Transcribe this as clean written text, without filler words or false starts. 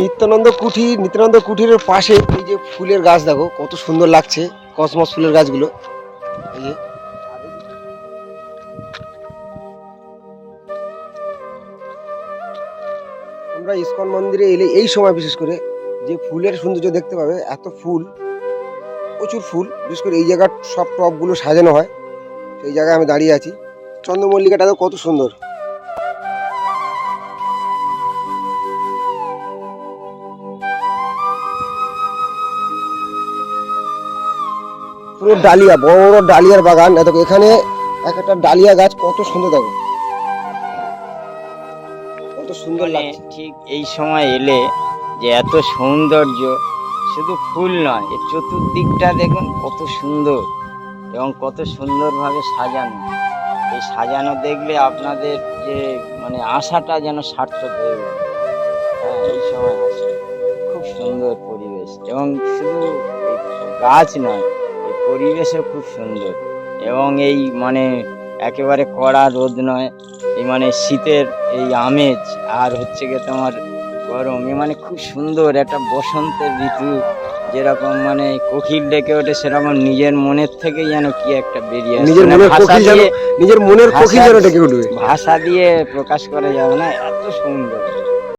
নিত্যানন্দ কুঠিরের পাশে এই যে ফুলের গাছ দেখো কত সুন্দর লাগছে, কসমস ফুলের গাছগুলো। এই যে তোমরা ইসকন মন্দিরে এলে এই সময় বিশেষ করে যে ফুলের সৌন্দর্য দেখতে পাবে, এত ফুল, প্রচুর ফুল। বিশেষ করে এই জায়গার সব টবগুলো সাজানো হয়, সেই জায়গায় আমি দাঁড়িয়ে আছি। চন্দ্রমল্লিকাটা তো কত সুন্দর, পুরো ডালিয়া, বড় বড় ডালিয়ার বাগান। দেখো এখানে এক একটা ডালিয়া গাছ কত সুন্দর, দেখো কত সুন্দর লাগছে। ঠিক এই সময় এলে যে এত সৌন্দর্য, শুধু ফুল নয়, এর চতুর্দিকটা দেখুন কত সুন্দর এবং কত সুন্দরভাবে সাজানো। এই সাজানো দেখলে আপনাদের যে মানে আশাটা যেন সার্থক হয়ে যাবে। হ্যাঁ, এই সময় আসে, খুব সুন্দর পরিবেশ। এবং শুধু এই গাছ নয়, এই পরিবেশও খুব সুন্দর। এবং এই মানে একেবারে কড়া রোদ নয়, এই মানে শীতের এই আমেজ, আর হচ্ছে গিয়ে তোমার গরম, এ মানে খুব সুন্দর একটা বসন্তের ঋতু। যেরকম মানে কোকিল ডেকে ওঠে, সেরকম নিজের মনের থেকেই যেন কি একটা বেরিয়ে আসে। নিজের মনের কোকিল যেন ডেকে উঠবে, ভাষা দিয়ে প্রকাশ করা যাবে না, এত সুন্দর।